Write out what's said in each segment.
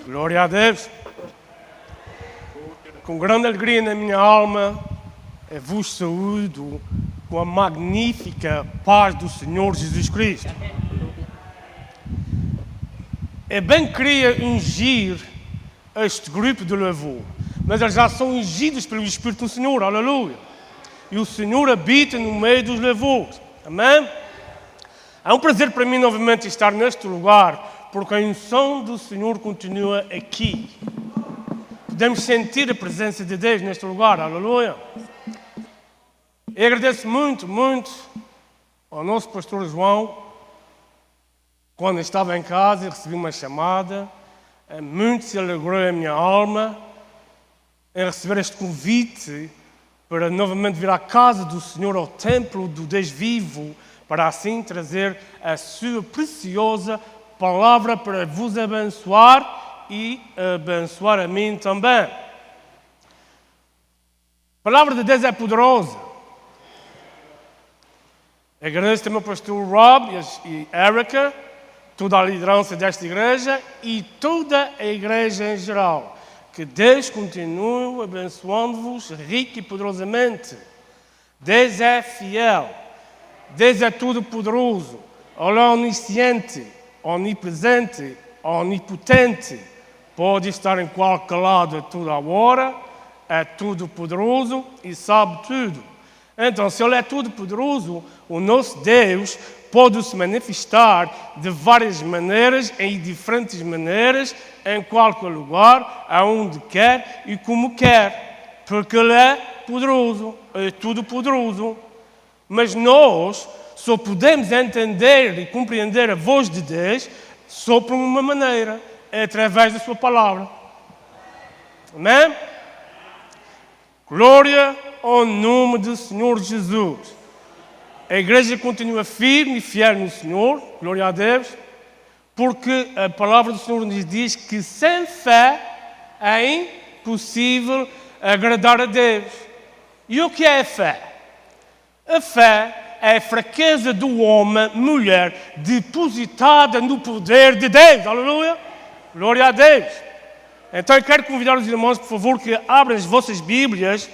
Glória a Deus. Com grande alegria na minha alma, vos saúdo com a magnífica paz do Senhor Jesus Cristo. Eu bem queria ungir este grupo de louvor, mas eles já são ungidos pelo Espírito do Senhor, aleluia. E o Senhor habita no meio dos louvores, amém? É um prazer para mim novamente estar neste lugar, porque a unção do Senhor continua aqui. Podemos sentir a presença de Deus neste lugar, aleluia. Eu agradeço muito ao nosso pastor João, quando estava em casa e recebi uma chamada, muito se alegrou a minha alma em receber este convite para novamente vir à casa do Senhor, ao templo do Deus vivo, para assim trazer a sua preciosa palavra para vos abençoar e abençoar a mim também. A palavra de Deus é poderosa. Agradeço também ao pastor Rob e Erica, toda a liderança desta igreja e toda a igreja em geral. Que Deus continue abençoando-vos rico e poderosamente. Deus é fiel. Deus é todo-poderoso. Ele é onisciente, onipresente, onipotente. Pode estar em qualquer lado a toda a hora. É todo-poderoso e sabe tudo. Então, se Ele é todo-poderoso, o nosso Deus pode se manifestar de várias maneiras, em diferentes maneiras, em qualquer lugar, aonde quer e como quer. Porque Ele é poderoso, é todo-poderoso. Mas nós só podemos entender e compreender a voz de Deus só por uma maneira, é através da sua palavra. Amém? Glória ao nome do Senhor Jesus. A igreja continua firme e fiel no Senhor, glória a Deus, porque a palavra do Senhor nos diz que sem fé é impossível agradar a Deus. E o que é a fé? A fé é a fraqueza do homem, mulher, depositada no poder de Deus. Aleluia! Glória a Deus! Então eu quero convidar os irmãos, por favor, que abram as vossas Bíblias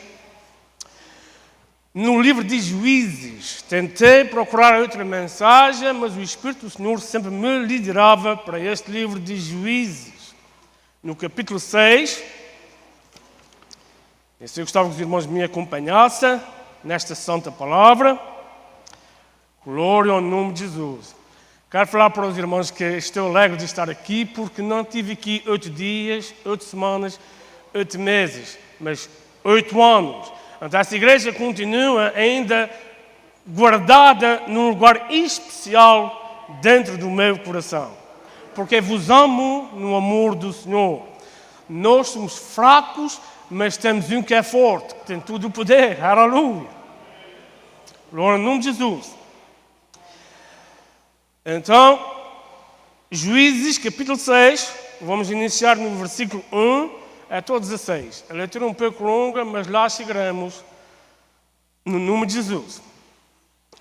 no livro de Juízes. Tentei procurar outra mensagem, mas o Espírito do Senhor sempre me liderava para este livro de Juízes. No capítulo 6, eu gostava que os irmãos me acompanhassem nesta santa palavra. Glória ao nome de Jesus. Quero falar para os irmãos que estou alegre de estar aqui, porque não tive aqui 8 dias, 8 semanas, 8 meses, mas 8 anos. Então, essa igreja continua ainda guardada num lugar especial dentro do meu coração. Porque vos amo no amor do Senhor. Nós somos fracos, mas temos um que é forte, que tem todo o poder. Aleluia. Glória ao nome de Jesus. Então, Juízes, capítulo 6, vamos iniciar no versículo 1 até 16. A leitura é um pouco longa, mas lá chegaremos no nome de Jesus. A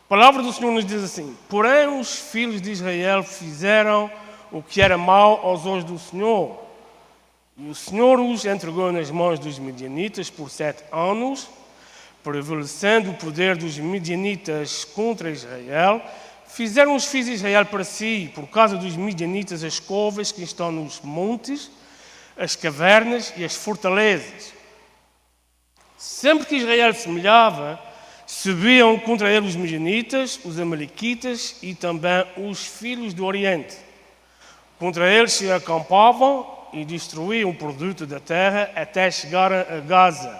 palavra do Senhor nos diz assim: porém os filhos de Israel fizeram o que era mau aos olhos do Senhor. E o Senhor os entregou nas mãos dos midianitas por 7 anos, prevalecendo o poder dos midianitas contra Israel. Fizeram os filhos de Israel para si, por causa dos midianitas, as covas que estão nos montes, as cavernas e as fortalezas. Sempre que Israel se humilhava, subiam contra ele os midianitas, os amalequitas e também os filhos do Oriente. Contra eles se acampavam e destruíam o produto da terra até chegar a Gaza.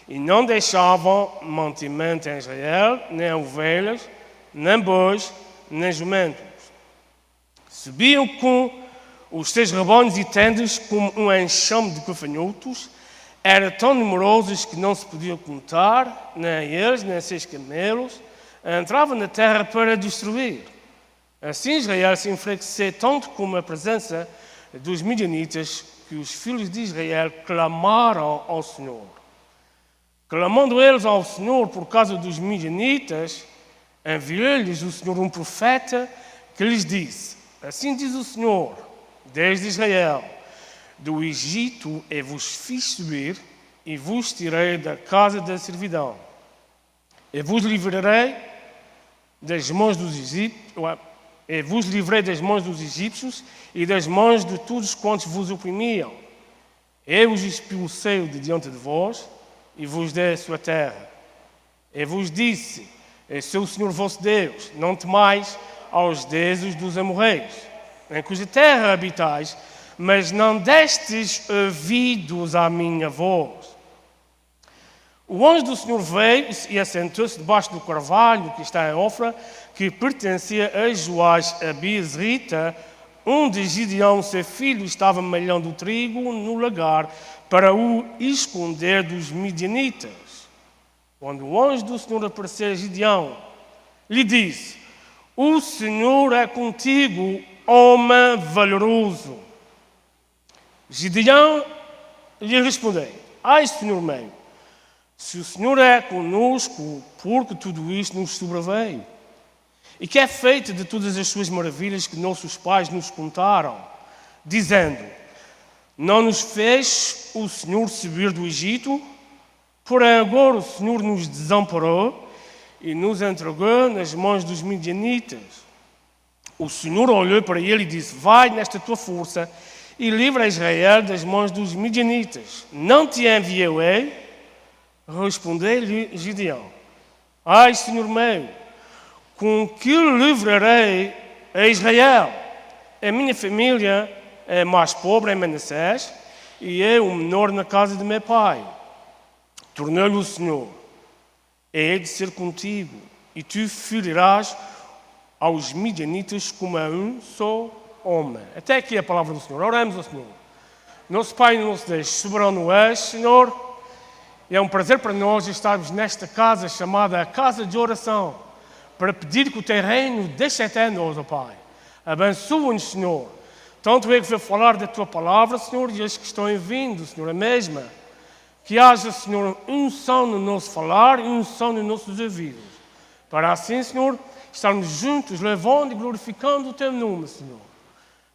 E não deixavam mantimento em Israel, nem ovelhas, nem bois, nem jumentos. Subiam com os seus rebanhos e tendas como um enxame de gafanhotos. Eram tão numerosos que não se podiam contar, nem eles, nem seus camelos. Entravam na terra para destruir. Assim Israel se enfraqueceu tanto com a presença dos midianitas que os filhos de Israel clamaram ao Senhor. Clamando eles ao Senhor por causa dos midianitas, enviou-lhes o Senhor um profeta que lhes disse: assim diz o Senhor, Deus de Israel, do Egito e vos fiz subir, e vos tirei da casa da servidão. E vos livrarei das mãos dos egípcios, e vos livrei das mãos dos egípcios e das mãos de todos quantos vos oprimiam. Eu os expulsei de diante de vós e vos dei a sua terra. E vos disse: eu sou o Senhor vosso Deus, não temais aos deuses dos amorreus, em cuja terra habitais, mas não destes ouvidos à minha voz. O anjo do Senhor veio e assentou-se debaixo do carvalho que está em Ofra, que pertencia a Joás a Biezrita, onde Gideão, seu filho, estava malhando o trigo no lagar para o esconder dos midianitas. Quando o anjo do Senhor apareceu a Gideão, lhe disse: o Senhor é contigo, homem valoroso. Gideão lhe respondeu: ai, Senhor meu, se o Senhor é conosco, por que tudo isto nos sobreveio? E que é feito de todas as suas maravilhas que nossos pais nos contaram, dizendo: não nos fez o Senhor subir do Egito? Porém agora o Senhor nos desamparou e nos entregou nas mãos dos midianitas. O Senhor olhou para ele e disse: vai nesta tua força e livra Israel das mãos dos midianitas. Não te enviei eu? Respondeu-lhe Gideão: ai, Senhor meu, com que livrarei a Israel? A minha família é mais pobre em Manassés e eu o menor na casa de meu pai. Tornou-lhe o Senhor: hei de ser contigo, e tu ferirás aos midianitas como a um só homem. Até aqui a palavra do Senhor. Oremos ao Senhor. Nosso Pai e nosso Deus, soberano és, Senhor, e é um prazer para nós estarmos nesta casa chamada a Casa de Oração, para pedir que o teu reino deixe até nós, ó Pai. Abençoa-nos, Senhor. Tanto eu que vou falar da tua palavra, Senhor, e os que estão vindo, Senhor, a mesma. Que haja, Senhor, unção no nosso falar e unção nos nossos ouvidos. Para assim, Senhor, estarmos juntos, levando e glorificando o teu nome, Senhor.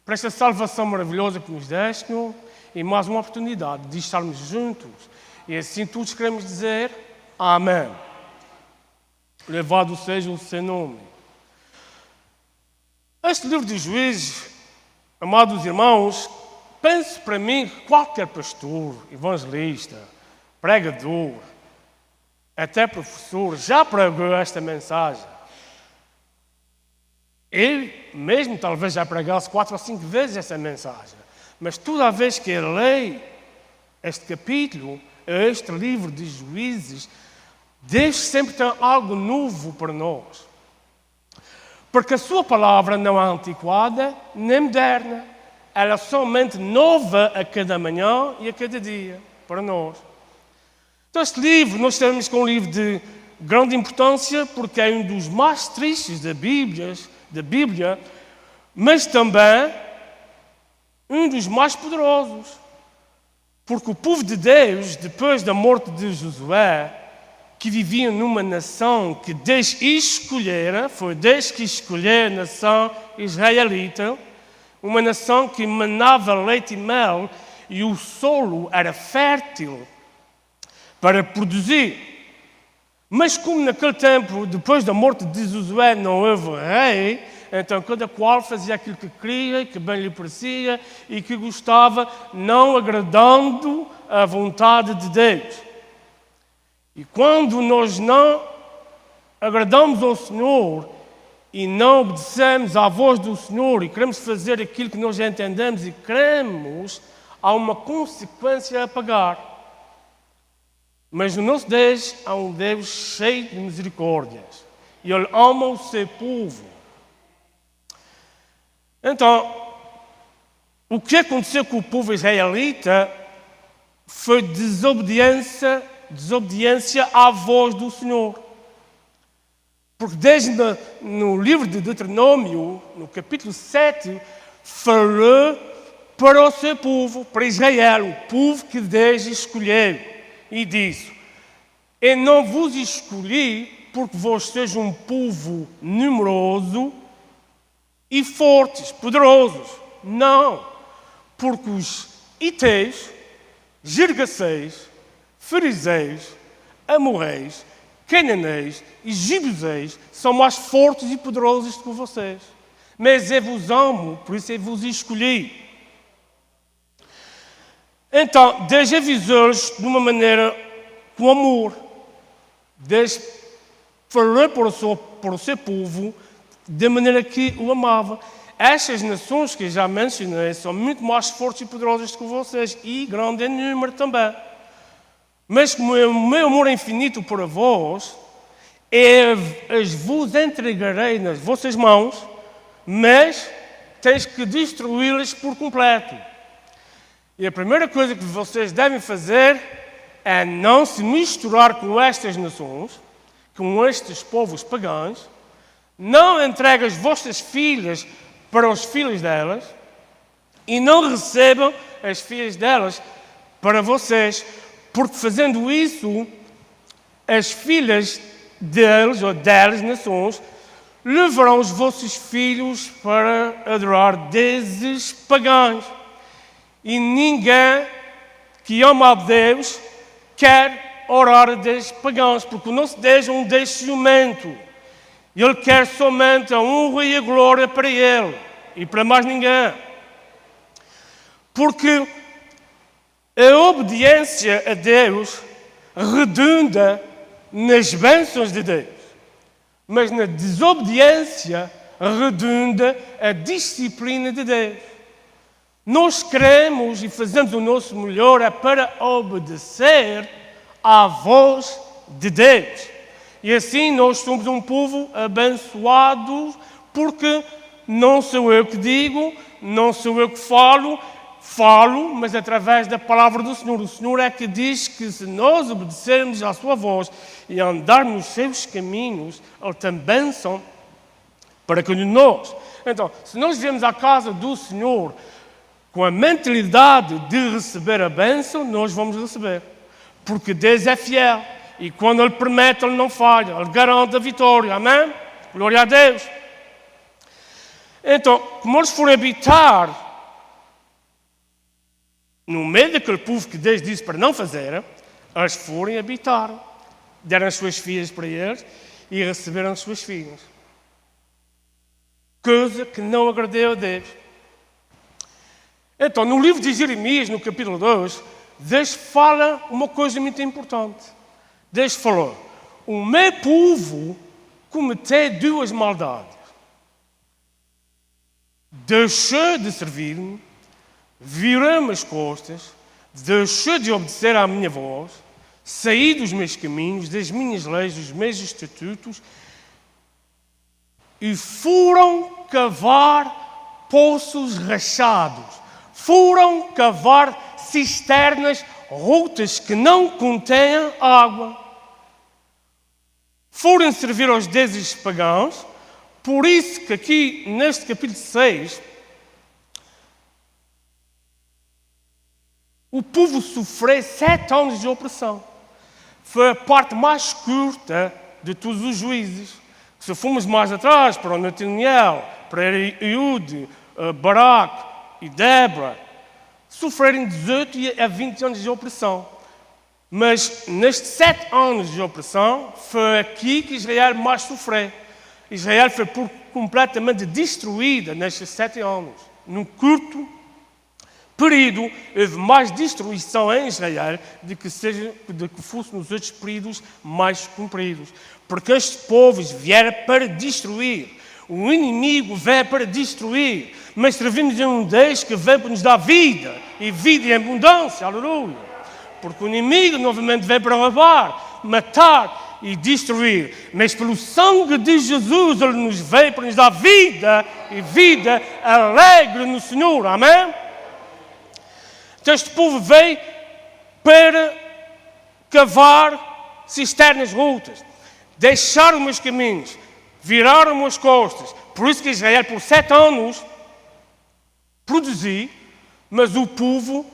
Para esta salvação maravilhosa que nos deste, Senhor, e mais uma oportunidade de estarmos juntos. E assim todos queremos dizer amém. Louvado seja o seu nome. Este livro de Juízes, amados irmãos, penso para mim que qualquer pastor, evangelista, pregador, até professor, já pregou esta mensagem. Ele mesmo talvez já pregasse 4 ou 5 vezes essa mensagem. Mas toda vez que ele lê este capítulo, este livro de Juízes, Deus sempre tem algo novo para nós. Porque a sua palavra não é antiquada nem moderna. Ela é somente nova a cada manhã e a cada dia para nós. Então este livro, nós temos com um livro de grande importância porque é um dos mais tristes da Bíblia, mas também um dos mais poderosos. Porque o povo de Deus, depois da morte de Josué, que vivia numa nação que Deus escolhera, foi Deus que escolheu a nação israelita, uma nação que manava leite e mel e o solo era fértil para produzir. Mas como naquele tempo, depois da morte de Josué, não houve rei, então cada qual fazia aquilo que queria, que bem lhe parecia e que gostava, não agradando a vontade de Deus. E quando nós não agradamos ao Senhor e não obedecemos à voz do Senhor e queremos fazer aquilo que nós entendemos e queremos, há uma consequência a pagar. Mas o nosso Deus é um Deus cheio de misericórdias e Ele ama o seu povo. Então, o que aconteceu com o povo israelita foi desobediência à voz do Senhor. Porque desde no livro de Deuteronômio, no capítulo 7, falou para o seu povo, para Israel, o povo que Deus escolheu, e disse: eu não vos escolhi porque vós sejam um povo numeroso e fortes, poderosos. Não, porque os Iteus, Girgaceis, Fariseus, Amorreus, Cananeus e Jebuseus são mais fortes e poderosos do que vocês. Mas eu vos amo, por isso eu vos escolhi. Então, Deus avisou-os de uma maneira com amor. Deus falou para o seu povo da maneira que o amava. Estas nações que eu já mencionei são muito mais fortes e poderosas do que vocês e grande em número também. Mas como o meu amor é infinito para vós, eu vos entregarei nas vossas mãos, mas tens que destruí-las por completo. E a primeira coisa que vocês devem fazer é não se misturar com estas nações, com estes povos pagãos, não entreguem as vossas filhas para os filhos delas e não recebam as filhas delas para vocês, porque fazendo isso, as filhas deles ou delas, nações, levarão os vossos filhos para adorar deuses pagãos. E ninguém que ama a Deus quer orar a deuses pagãos, porque o nosso Deus é um Deus ciumento. Ele quer somente a honra e a glória para Ele e para mais ninguém. Porque a obediência a Deus redunda nas bênçãos de Deus, mas na desobediência redunda a disciplina de Deus. Nós queremos e fazemos o nosso melhor para obedecer à voz de Deus. E assim nós somos um povo abençoado, porque não sou eu que digo, não sou eu que falo, mas através da palavra do Senhor. O Senhor é que diz que se nós obedecermos à sua voz e andarmos nos seus caminhos, Ele tem bênção para cada um de nós. Então, se nós viemos à casa do Senhor com a mentalidade de receber a bênção, nós vamos receber. Porque Deus é fiel. E quando Ele promete, Ele não falha. Ele garante a vitória. Amém? Glória a Deus. Então, como eles forem habitar no meio daquele povo que Deus disse para não fazer, eles forem habitar. Deram as suas filhas para eles e receberam as suas filhas. Coisa que não agradou a Deus. Então, no livro de Jeremias, no capítulo 2, Deus fala uma coisa muito importante. Deus falou: o meu povo cometeu duas maldades. Deixou de servir-me, virou-me as costas, deixou de obedecer à minha voz, saí dos meus caminhos, das minhas leis, dos meus estatutos, e foram cavar poços rachados. Foram cavar cisternas rotas que não contêm água. Foram servir aos deuses pagãos. Por isso que aqui, neste capítulo 6, o povo sofreu 7 anos de opressão. Foi a parte mais curta de todos os juízes. Se fomos mais atrás, para o Netaniel, para Eude, Baraque e Débora, sofreram 18 a 20 anos de opressão. Mas nestes 7 anos de opressão, foi aqui que Israel mais sofreu. Israel foi completamente destruída nestes 7 anos. Num curto período, houve mais destruição em Israel do que fosse nos outros períodos mais compridos. Porque estes povos vieram para destruir. O inimigo veio para destruir. Mas servimos a um Deus que veio para nos dar vida. E vida em abundância. Aleluia. Porque o inimigo novamente veio para roubar, matar e destruir. Mas pelo sangue de Jesus, Ele nos veio para nos dar vida. E vida alegre no Senhor. Amém? Então este povo veio para cavar cisternas rotas. Deixaram os meus caminhos. Viraram as costas. Por isso que Israel, por 7 anos, produziu, mas o povo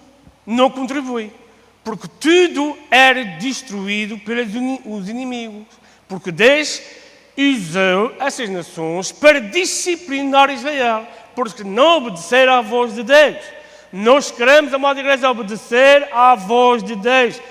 não contribui. Porque tudo era destruído pelos inimigos. Porque Deus usou essas nações para disciplinar Israel. Porque não obedeceram à voz de Deus. Nós queremos, amada igreja, obedecer à voz de Deus.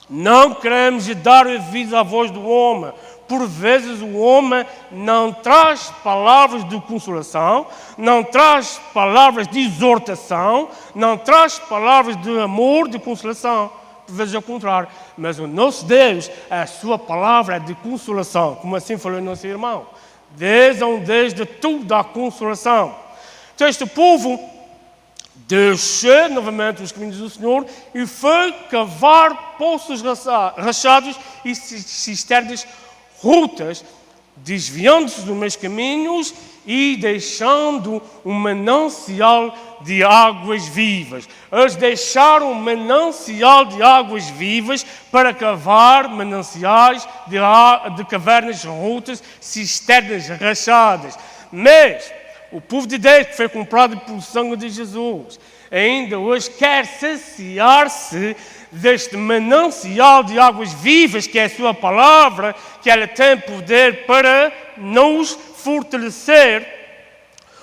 Não queremos dar ouvidos à voz do homem. Por vezes o homem não traz palavras de consolação, não traz palavras de exortação, não traz palavras de amor, de consolação. Por vezes é o contrário. Mas o nosso Deus, a sua palavra é de consolação, como assim falou o nosso irmão. Deus é um Deus de toda a consolação. Então este povo deixou novamente os caminhos do Senhor e foi cavar poços rachados e cisternas rotas, desviando-se dos meus caminhos e deixando um manancial de águas vivas. Eles deixaram um manancial de águas vivas para cavar mananciais de cavernas rotas, cisternas rachadas. Mas o povo de Deus, que foi comprado pelo sangue de Jesus, ainda hoje quer saciar-se deste manancial de águas vivas, que é a sua palavra, que ela tem poder para nos fortalecer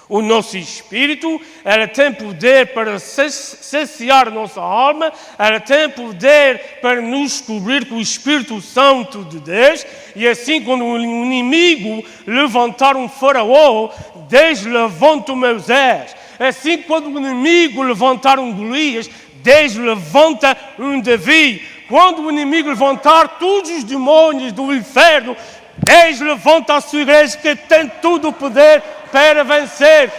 o nosso espírito, ela tem poder para saciar a nossa alma, ela tem poder para nos cobrir com o Espírito Santo de Deus, e assim quando o inimigo levantar um faraó, Deus levanta o Moisés. Assim quando o inimigo levantar um Golias, Deus levanta um Davi. Quando o inimigo levantar todos os demônios do inferno, Deus levanta a sua igreja que tem todo o poder para vencer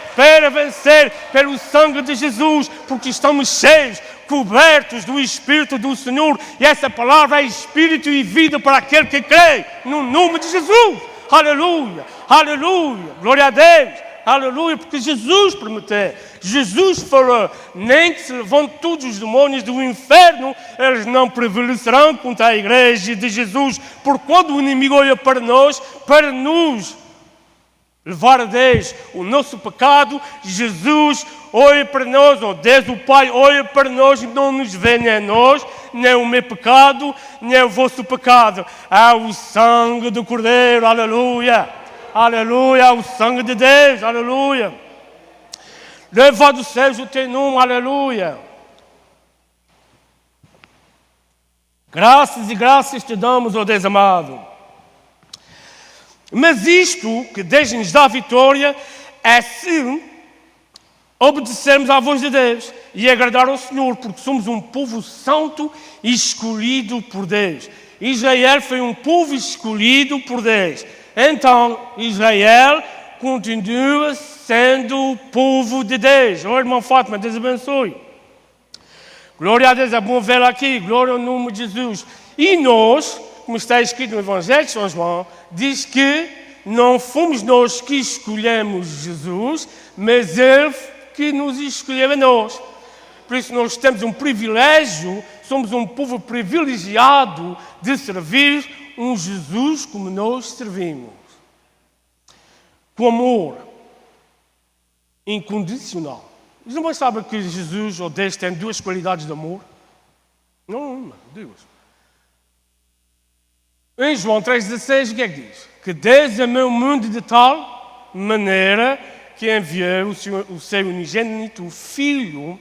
pelo sangue de Jesus, porque estamos cheios, cobertos do Espírito do Senhor, e essa palavra é Espírito e vida para aquele que crê, no nome de Jesus. Aleluia, aleluia, glória a Deus. Aleluia, porque Jesus prometeu, Jesus falou, nem que se levantem todos os demônios do inferno, eles não prevalecerão contra a igreja de Jesus, porque quando o inimigo olha para nós, para nos levar a Deus o nosso pecado, Jesus olha para nós, ou Deus o Pai olha para nós e não nos vê nem a nós, nem o meu pecado, nem o vosso pecado. Há o sangue do Cordeiro, aleluia. Aleluia, o sangue de Deus, aleluia. Louvado seja o teu nome, aleluia. Graças e graças te damos, ó Deus amado. Mas isto que Deus nos dá a vitória é se obedecermos à voz de Deus e agradar ao Senhor, porque somos um povo santo e escolhido por Deus. Israel foi um povo escolhido por Deus. Então, Israel continua sendo o povo de Deus. Oh, irmão Fátima, Deus abençoe. Glória a Deus, é bom vê-la aqui. Glória ao nome de Jesus. E nós, como está escrito no Evangelho de São João, diz que não fomos nós que escolhemos Jesus, mas Ele que nos escolheu a nós. Por isso nós temos um privilégio, somos um povo privilegiado de servir um Jesus como nós servimos. Com amor incondicional. Os irmãos sabem que Jesus, ou Deus, tem duas qualidades de amor? Não, uma, duas. Em João 3,16, o que é que diz? Que Deus amou o mundo de tal maneira que enviou o seu unigênito Filho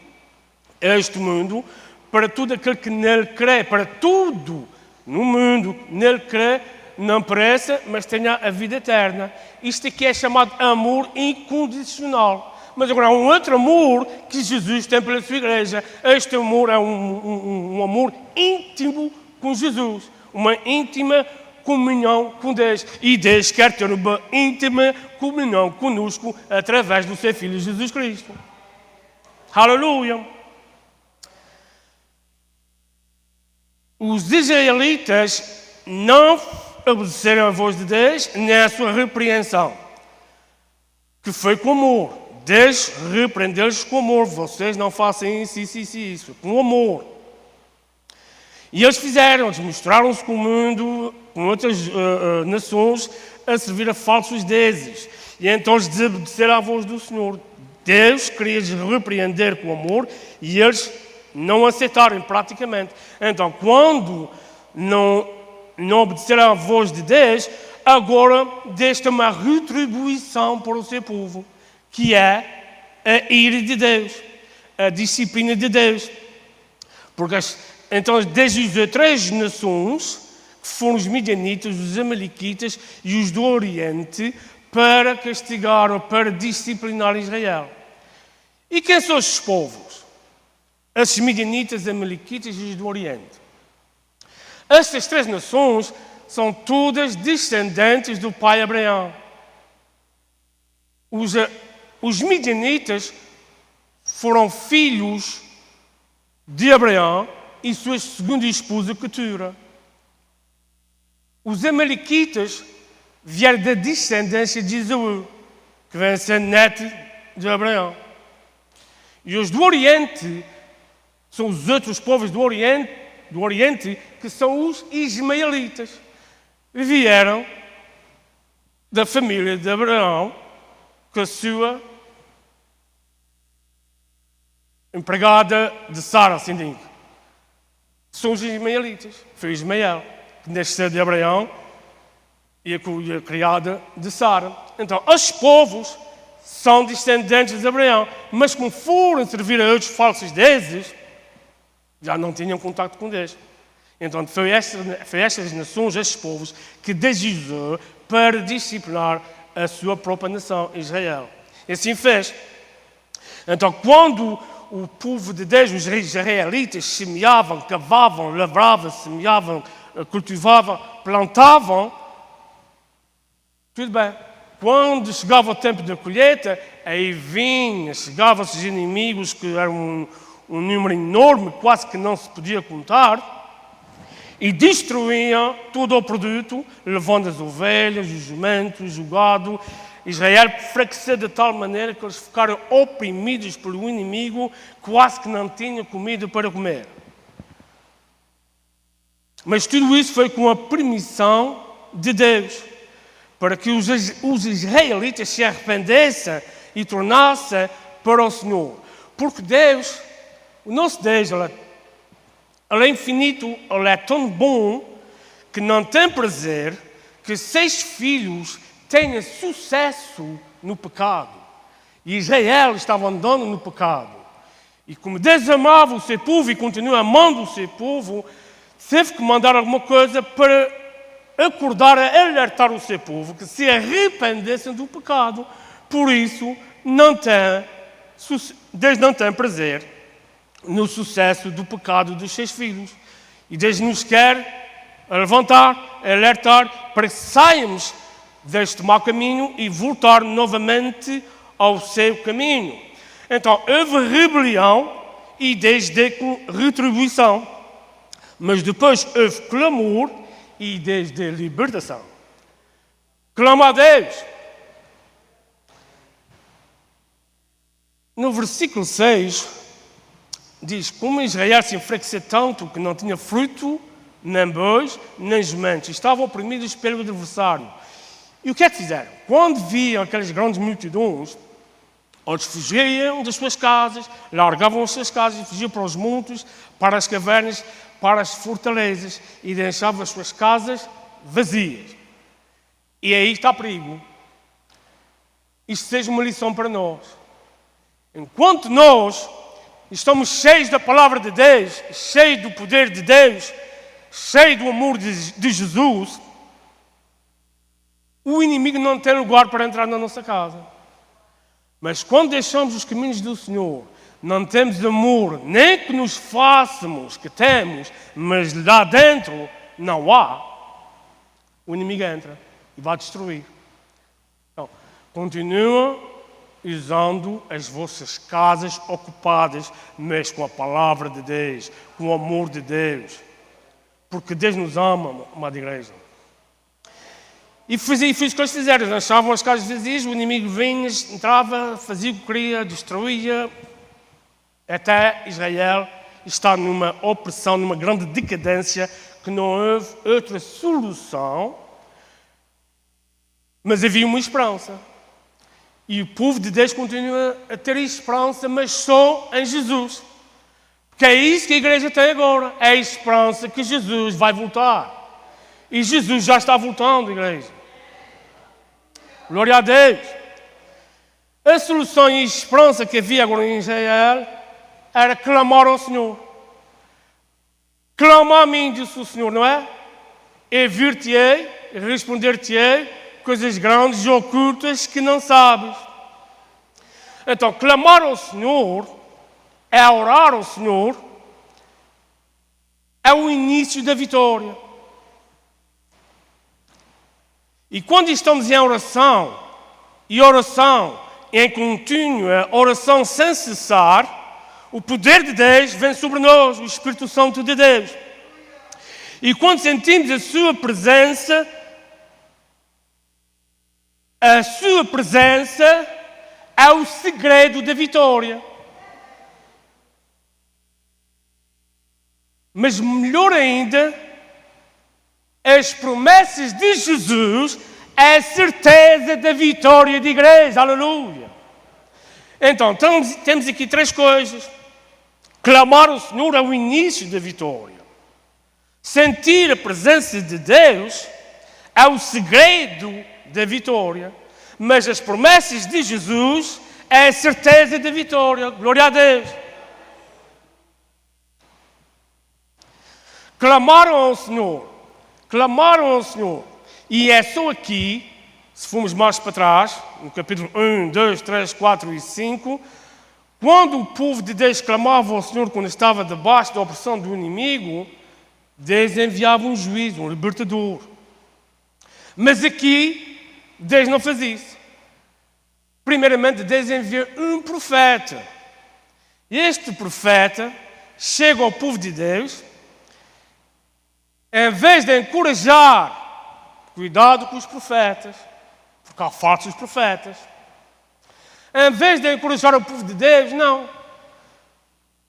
a este mundo para todo aquele que nele crê, para tudo no mundo, nele crê, não pereça, mas tenha a vida eterna. Isto aqui é chamado amor incondicional. Mas agora há um outro amor que Jesus tem pela sua igreja. Este amor é um amor íntimo com Jesus. Uma íntima comunhão com Deus. E Deus quer ter uma íntima comunhão conosco através do seu Filho Jesus Cristo. Aleluia! Os israelitas não obedeceram à voz de Deus, nem à sua repreensão, que foi com amor. Deus repreendeu-lhes com amor. Vocês não façam isso, com amor. E eles fizeram, eles mostraram-se com o mundo, com outras nações, a servir a falsos deuses. E então eles desobedeceram à voz do Senhor. Deus queria-lhes repreender com amor e eles não aceitaram praticamente. Então, quando não obedeceram à voz de Deus, agora Deus tem uma retribuição para o seu povo, que é a ira de Deus, a disciplina de Deus. Porque então Deus usou 3 nações, que foram os midianitas, os amalequitas e os do Oriente, para castigar ou para disciplinar Israel. E quem são esses povos? Esses midianitas, amalequitas e os do Oriente. Estas 3 nações são todas descendentes do pai Abraão. Os midianitas foram filhos de Abraão e sua segunda esposa Ketura. Os amalequitas vieram da descendência de Esaú, que vem a ser neto de Abraão. E os do Oriente são os outros povos do Oriente, que são os ismaelitas. Vieram da família de Abraão, com a sua empregada de Sara, assim digo. São os ismaelitas. Foi Ismael, que nasceu de Abraão e a criada de Sara. Então, os povos são descendentes de Abraão, mas como foram servir a outros falsos deuses, já não tinham contato com Deus. Então, foi estas nações, estes povos, que Deus usou para disciplinar a sua própria nação, Israel. E assim fez. Então, quando o povo de Deus, os israelitas, semeavam, cavavam, lavravam, semeavam, cultivavam, plantavam, tudo bem. Quando chegava o tempo da colheita, aí chegavam os inimigos, que eram um número enorme, quase que não se podia contar, e destruíam todo o produto, levando as ovelhas, os jumentos, o gado. Israel enfraqueceu de tal maneira que eles ficaram oprimidos pelo inimigo, quase que não tinham comida para comer. Mas tudo isso foi com a permissão de Deus, para que os israelitas se arrependessem e tornassem para o Senhor. Porque Deus, o nosso Deus, Ele é infinito, Ele é tão bom, que não tem prazer que 6 filhos tenham sucesso no pecado. E Israel estava andando no pecado. E como Deus amava o seu povo e continua amando o seu povo, teve que mandar alguma coisa para acordar, alertar o seu povo, que se arrependessem do pecado. Por isso, Deus não tem prazer no sucesso do pecado dos 6 filhos. E Deus nos quer levantar, alertar, para que saiamos deste mau caminho e voltar novamente ao seu caminho. Então, houve rebelião e Deus deu retribuição. Mas depois houve clamor e Deus deu libertação. Clama a Deus. No versículo 6, diz, como Israel se enfraqueceu tanto que não tinha fruto, nem bois, nem jumentos, estavam oprimidos pelo adversário. E o que é que fizeram? Quando viam aquelas grandes multidões, eles fugiam das suas casas, largavam as suas casas e fugiam para os montes, para as cavernas, para as fortalezas e deixavam as suas casas vazias. E aí está perigo. Isto seja uma lição para nós. Enquanto nós estamos cheios da palavra de Deus, cheios do poder de Deus, cheios do amor de Jesus, o inimigo não tem lugar para entrar na nossa casa. Mas quando deixamos os caminhos do Senhor, não temos amor, nem que nos façamos que temos, mas lá dentro não há, o inimigo entra e vai destruir. Então, continua usando as vossas casas ocupadas, mas com a palavra de Deus, com o amor de Deus. Porque Deus nos ama, amada igreja. E fiz o que eles fizeram. Deixavam as casas vazias, o inimigo vinha, entrava, fazia o que queria, destruía. Até Israel está numa opressão, numa grande decadência, que não houve outra solução. Mas havia uma esperança. E o povo de Deus continua a ter esperança, mas só em Jesus. Porque é isso que a igreja tem agora. É a esperança que Jesus vai voltar. E Jesus já está voltando, igreja. Glória a Deus. A solução e a esperança que havia agora em Israel era clamar ao Senhor. Clama a mim, disse o Senhor, não é? E vir-te-ei, responder-te-ei coisas grandes e ocultas que não sabes. Então, clamar ao Senhor, é orar ao Senhor, é o início da vitória. E quando estamos em oração, e oração em contínua, oração sem cessar, o poder de Deus vem sobre nós, o Espírito Santo de Deus. E quando sentimos a sua presença é o segredo da vitória. Mas melhor ainda, as promessas de Jesus é a certeza da vitória da igreja. Aleluia! Então, temos aqui 3 coisas. Clamar ao Senhor é o início da vitória. Sentir a presença de Deus é o segredo da vitória. Mas as promessas de Jesus é a certeza da vitória. Glória a Deus. Clamaram ao Senhor. Clamaram ao Senhor. E é só aqui, se formos mais para trás, no capítulo 1, 2, 3, 4 e 5, quando o povo de Deus clamava ao Senhor quando estava debaixo da opressão do inimigo, Deus enviava um juiz, um libertador. Mas aqui, Deus não faz isso. Primeiramente, Deus envia um profeta. E este profeta chega ao povo de Deus, em vez de encorajar, cuidado com os profetas, porque há falsos profetas. Em vez de encorajar o povo de Deus, não.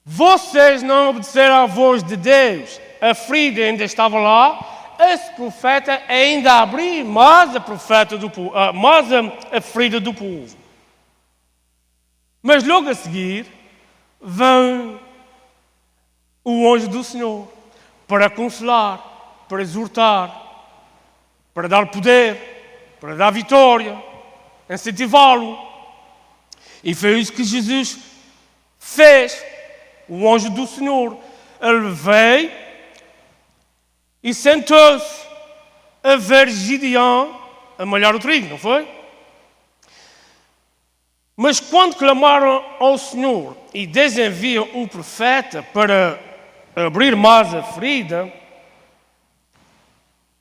Vocês não obedeceram à voz de Deus. A ferida ainda estava lá. Esse profeta ainda abriu mais a ferida do povo. Mas logo a seguir, vem o anjo do Senhor para consolar, para exortar, para dar poder, para dar vitória, incentivá-lo. E foi isso que Jesus fez, o anjo do Senhor. Ele veio e sentou-se a ver Gideão a malhar o trigo, não foi? Mas quando clamaram ao Senhor e Deus envia o profeta para abrir mais a ferida,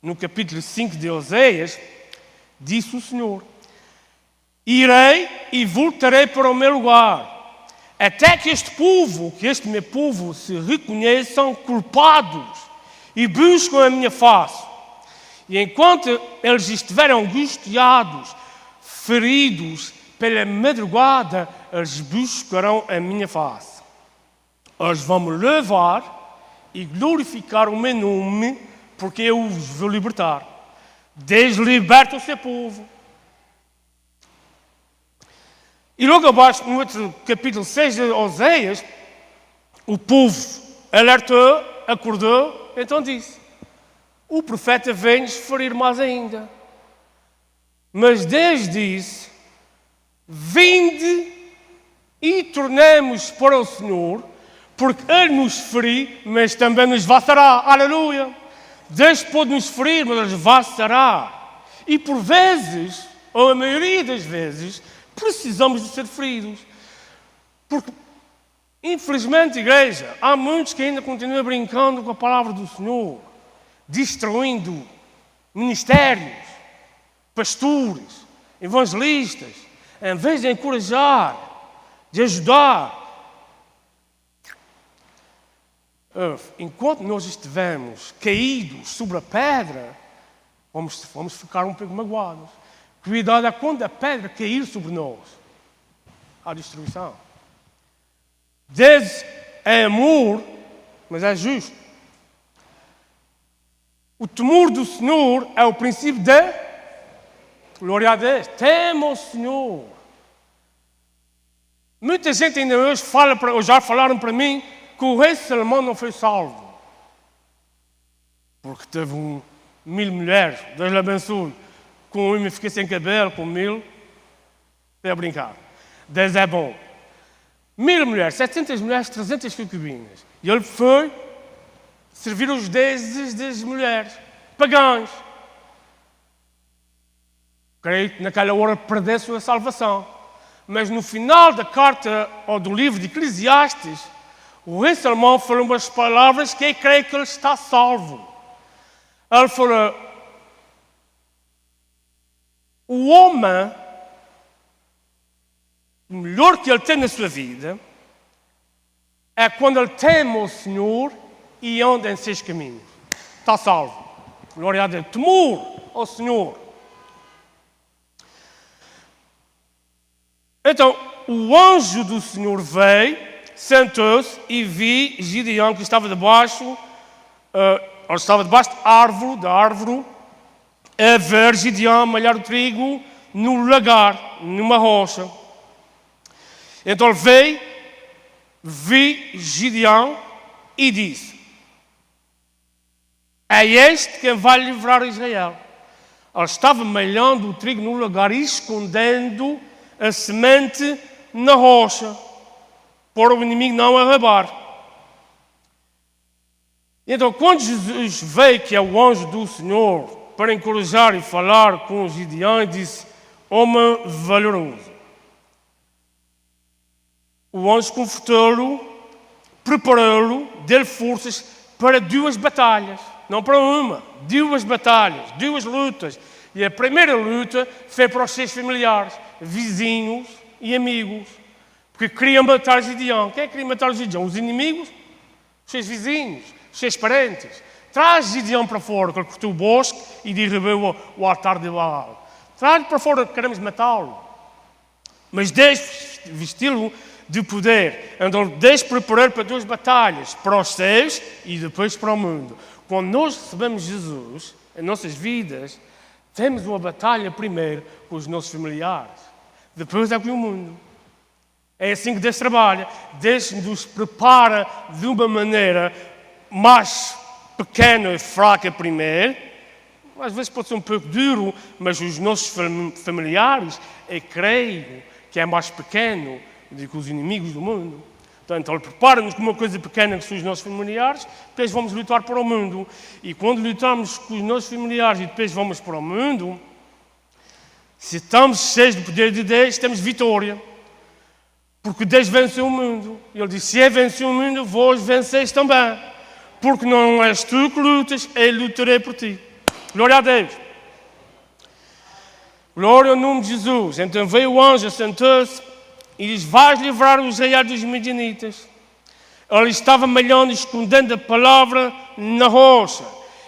no capítulo 5 de Oséias, disse o Senhor: irei e voltarei para o meu lugar, até que este meu povo se reconheçam culpados e buscam a minha face. E enquanto eles estiverem angustiados, feridos pela madrugada, eles buscarão a minha face. Eles vão me levar e glorificar o meu nome, porque eu os vou libertar. Deus liberta o seu povo. E logo abaixo, no outro capítulo 6 de Oséias, o povo alertou, acordou, então disse: o profeta vem-nos ferir mais ainda. Mas Deus disse: vinde e tornemos para o Senhor, porque Ele nos feriu, mas também nos vassará. Aleluia! Deus pode nos ferir, mas nos vassará. E por vezes, ou a maioria das vezes, precisamos de ser feridos. Porque, infelizmente, igreja, há muitos que ainda continuam brincando com a palavra do Senhor, destruindo ministérios, pastores, evangelistas, em vez de encorajar, de ajudar. Enquanto nós estivermos caídos sobre a pedra, vamos ficar um pouco magoados. Cuidado é quando a pedra cair sobre nós. Há destruição. Deus é amor, mas é justo. O temor do Senhor é o princípio da glória a Deus. Tema o Senhor. Muita gente ainda hoje já falaram para mim que o rei Salomão não foi salvo. Porque teve 1000 mulheres, Deus lhe abençoe. Com uma fiquei sem cabelo, com 1000. Até a brincar. Deus é bom. 1000 mulheres, 700 mulheres, 300 concubinas. E ele foi servir os deuses das mulheres, pagãos. Creio que naquela hora perdeu a sua salvação. Mas no final da carta ou do livro de Eclesiastes, o rei Salomão falou umas palavras que eu creio que ele está salvo. Ele falou: o homem, o melhor que ele tem na sua vida é quando ele teme o Senhor e anda em seus caminhos. Está salvo. Glória a Deus. Temor ao Senhor. Então, o anjo do Senhor veio, sentou-se e vi Gideão que estava debaixo da árvore, a ver Gideão malhar o trigo no lagar, numa rocha. Então ele veio, vi Gideão e disse: é este quem vai livrar Israel. Ele estava malhando o trigo no lagar e escondendo a semente na rocha, para o inimigo não arrebar. Então, quando Jesus veio, que é o anjo do Senhor, para encorajar e falar com Gideão, disse: homem valoroso. O anjo confortou-lo, preparou-lo, deu-lhe forças para 2 batalhas. Não para uma, 2 batalhas, 2 lutas. E a primeira luta foi para os seus familiares, vizinhos e amigos. Porque queriam matar Gideão. Quem é que queria matar Gideão? Os inimigos? Os seus vizinhos, os seus parentes. Traz Gideão para fora, que ele cortou o bosque e derrubou o altar de Baal. Traz-lhe para fora, queremos matá-lo. Mas deixe vesti-lo de poder. Então deixe preparar para 2 batalhas, para os céus e depois para o mundo. Quando nós recebemos Jesus em nossas vidas, temos uma batalha primeiro com os nossos familiares. Depois é com o mundo. É assim que Deus trabalha. Deus nos prepara de uma maneira mais pequena e fraca primeiro. Às vezes pode ser um pouco duro, mas os nossos familiares, eu creio que é mais pequeno do que os inimigos do mundo. Portanto, ele prepara-nos com uma coisa pequena que são os nossos familiares, depois vamos lutar para o mundo. E quando lutamos com os nossos familiares e depois vamos para o mundo, se estamos cheios do poder de Deus, temos vitória. Porque Deus venceu o mundo. Ele disse: se eu venci o mundo, vós venceis também. Porque não és tu que lutas, eu lutarei por ti. Glória a Deus. Glória ao nome de Jesus. Então veio o anjo, sentou-se e diz: vais livrar o Israel dos Midianitas. Ele estava malhando, escondendo a palavra na rocha.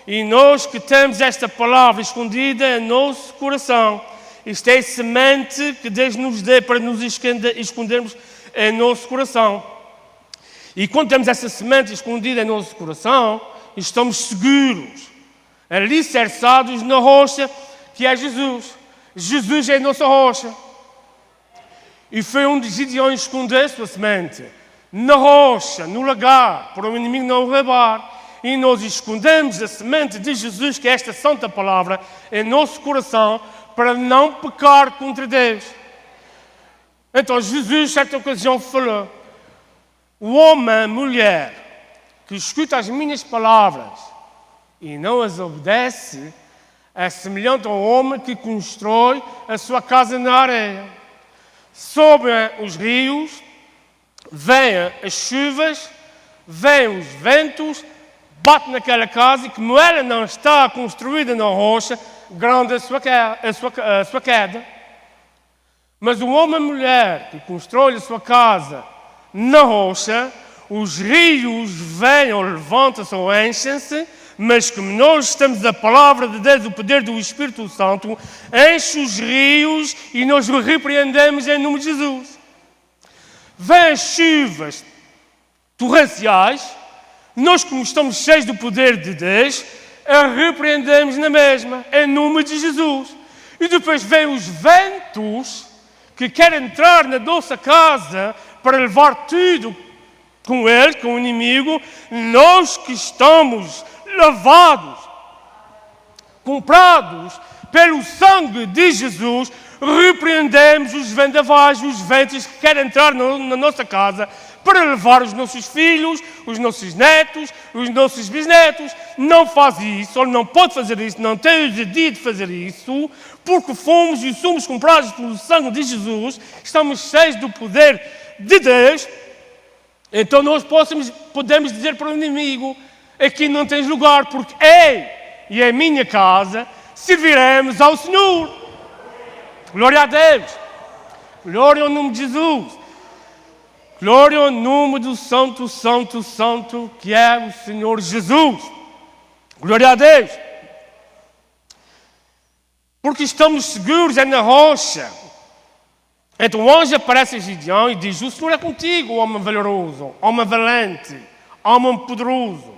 E nós que temos esta palavra escondida em nosso coração, isto é a semente que Deus nos dê para nos escondermos em nosso coração. E quando temos essa semente escondida em nosso coração, estamos seguros, alicerçados na rocha que é Jesus. Jesus é a nossa rocha. E foi onde Gideão escondeu a sua semente, na rocha, no lagar, para o inimigo não o roubar. E nós escondemos a semente de Jesus, que é esta santa palavra, em nosso coração, para não pecar contra Deus. Então Jesus, certa ocasião, falou: o homem, a mulher, que escuta as minhas palavras e não as obedece, é semelhante ao homem que constrói a sua casa na areia. Sobem os rios, vêm as chuvas, vêm os ventos, bate naquela casa e, como ela não está construída na rocha, grande a sua queda. Mas o homem e a mulher que constrói a sua casa na rocha, os rios vêm ou levantam-se ou enchem-se, mas como nós estamos na palavra de Deus, o poder do Espírito Santo, enche os rios e nós o repreendemos em nome de Jesus. Vêm as chuvas torrenciais, nós como estamos cheios do poder de Deus, a repreendemos na mesma, em nome de Jesus. E depois vêm os ventos que querem entrar na nossa casa para levar tudo com ele, com o inimigo. Nós que estamos lavados, comprados pelo sangue de Jesus, repreendemos os vendavais, os ventos que querem entrar na nossa casa para levar os nossos filhos, os nossos netos, os nossos bisnetos. Não faz isso, ou não pode fazer isso, não tem ousadia de fazer isso, porque fomos e somos comprados pelo sangue de Jesus, estamos cheios do poder de Deus. Então nós podemos dizer para o inimigo: aqui não tens lugar, porque eu e a minha casa serviremos ao Senhor. Glória a Deus. Glória ao nome de Jesus. Glória ao nome do Santo, Santo, Santo, que é o Senhor Jesus. Glória a Deus. Porque estamos seguros na rocha. Então o anjo aparece a Gideão e diz: o Senhor é contigo, homem valoroso, homem valente, homem poderoso.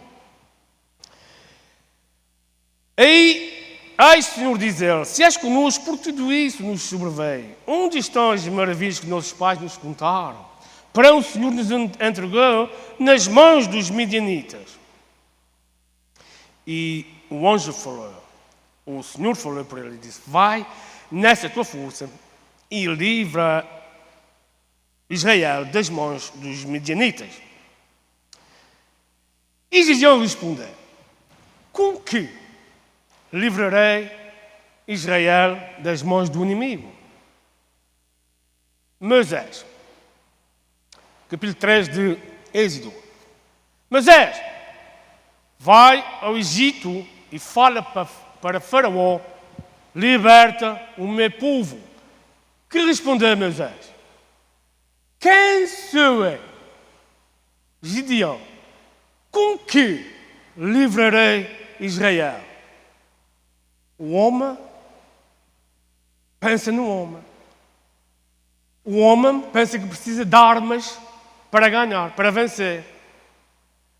Aí o Senhor diz ele: se és conosco, por tudo isso nos sobreveio. Onde estão as maravilhas que nossos pais nos contaram? Para o Senhor nos entregou nas mãos dos midianitas. E o anjo falou, o Senhor falou para ele e disse: vai nessa tua força e livra Israel das mãos dos midianitas. E Gideão respondeu: com que livrarei Israel das mãos do inimigo? Moisés, capítulo 3 de Êxodo. Moisés, vai ao Egito e fala para Faraó: liberta o meu povo. Que respondeu Moisés? Quem sou eu? Gideão, com que livrarei Israel? O homem pensa no homem. O homem pensa que precisa de armas para ganhar, para vencer.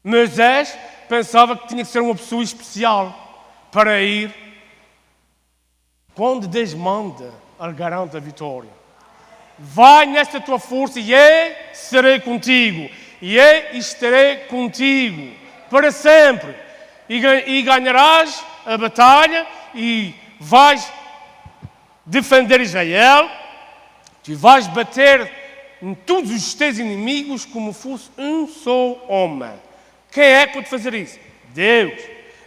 Moisés pensava que tinha que ser uma pessoa especial para ir. Quando Deus manda, Ele garante a vitória. Vai nesta tua força e eu serei contigo. E eu estarei contigo para sempre. E ganharás a batalha e vais defender Israel. Tu vais bater em todos os teus inimigos como fosse um só homem. Quem é que pode fazer isso? Deus.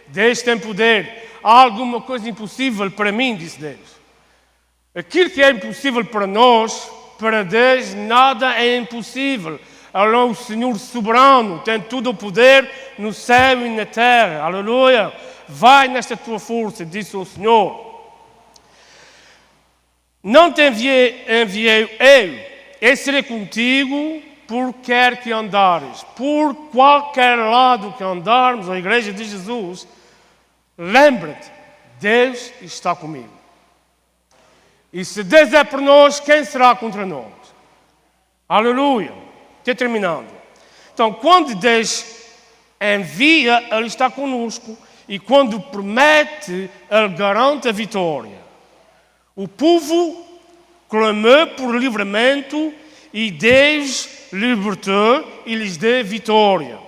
Deus tem poder. Há alguma coisa impossível para mim, disse Deus. Aquilo que é impossível para nós, para Deus, nada é impossível. Ele é o Senhor soberano, tem todo o poder no céu e na terra. Aleluia. Vai nesta tua força, disse o Senhor. Não te enviei eu serei contigo por quer que andares. Por qualquer lado que andarmos, a igreja de Jesus, lembra-te, Deus está comigo. E se Deus é por nós, quem será contra nós? Aleluia. Estou terminando. Então, quando Deus envia, Ele está conosco. E quando promete, Ele garante a vitória. O povo clamou por livramento e Deus libertou e lhes deu vitória.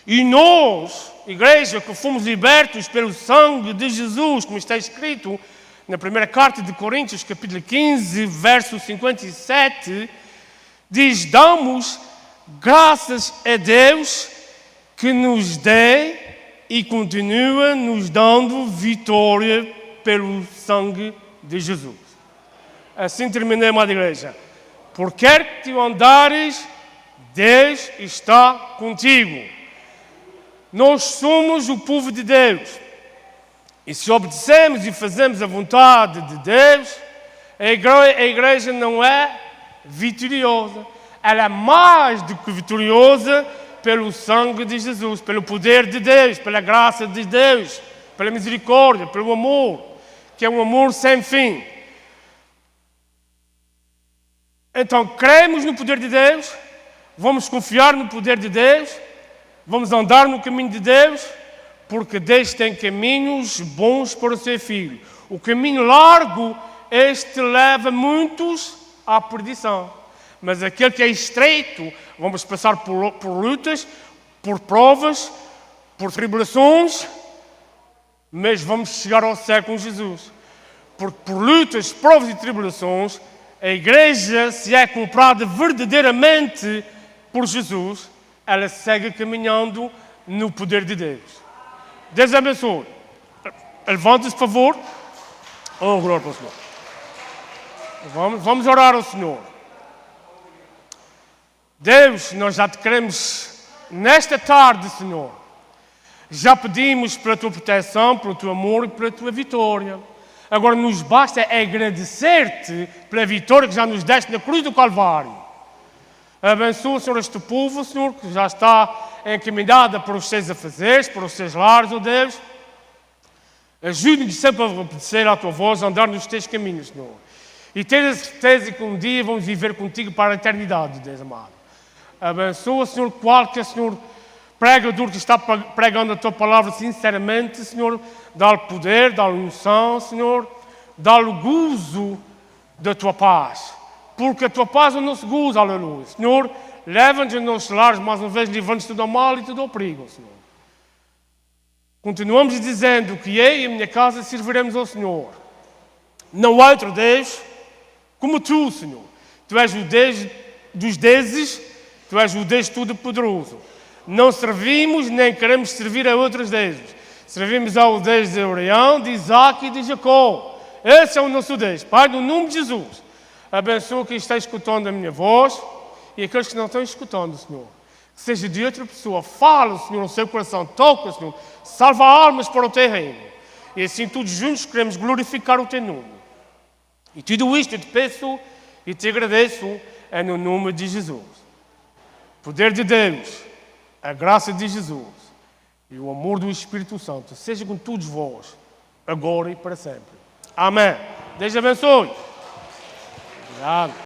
E nós, igreja, que fomos libertos pelo sangue de Jesus, como está escrito na primeira carta de Coríntios, capítulo 15, verso 57, diz: damos graças a Deus que nos dê e continua nos dando vitória pelo sangue de Jesus. Assim terminei, amada igreja. Por quer que tu andares, Deus está contigo. Nós somos o povo de Deus. E se obedecemos e fazemos a vontade de Deus, a igreja não é vitoriosa. Ela é mais do que vitoriosa pelo sangue de Jesus, pelo poder de Deus, pela graça de Deus, pela misericórdia, pelo amor, que é um amor sem fim. Então, cremos no poder de Deus, vamos confiar no poder de Deus, vamos andar no caminho de Deus, porque Deus tem caminhos bons para o seu filho. O caminho largo, este leva muitos à perdição. Mas aquele que é estreito, vamos passar por lutas, por provas, por tribulações, mas vamos chegar ao céu com Jesus. Porque por lutas, provas e tribulações, a igreja, se é comprada verdadeiramente por Jesus, ela segue caminhando no poder de Deus. Deus abençoe. Levante-se, por favor. Oh, glória ao Senhor. Vamos orar ao Senhor. Deus, nós já te queremos nesta tarde, Senhor. Já pedimos pela tua proteção, pelo teu amor e pela tua vitória. Agora nos basta agradecer-te pela vitória que já nos deste na cruz do Calvário. Abençoa, Senhor, este povo, Senhor, que já está encaminhada para os seus afazeres, para os seus lares, ó Deus. Ajude-nos sempre a obedecer à tua voz, a andar nos teus caminhos, Senhor. E ter a certeza que um dia vamos viver contigo para a eternidade, Deus amado. Abençoa, Senhor, qualquer, Senhor, pregador que está pregando a tua palavra sinceramente, Senhor. Dá-lhe poder, dá-lhe unção, Senhor. Dá-lhe o gozo da tua paz. Porque a tua paz é o nosso gozo, aleluia. Senhor, leva-nos aos nossos lares, mais uma vez, livra-nos de tudo ao mal e tudo ao perigo, Senhor. Continuamos dizendo que eu e a minha casa serviremos ao Senhor. Não há outro Deus como tu, Senhor. Tu és o Deus dos deuses, tu és o Deus todo-poderoso. Não servimos nem queremos servir a outros deuses. Servimos ao Deus de Abraão, de Isaac e de Jacó. Esse é o nosso Deus. Pai, no nome de Jesus, abençoa quem está escutando a minha voz e aqueles que não estão escutando, Senhor. Que seja de outra pessoa. Fala, Senhor, no seu coração. Toca, Senhor. Salva almas para o teu reino. E assim todos juntos queremos glorificar o teu nome. E tudo isto eu te peço e te agradeço no nome de Jesus. O poder de Deus, a graça de Jesus e o amor do Espírito Santo seja com todos vós, agora e para sempre. Amém. Deus abençoe. Obrigado.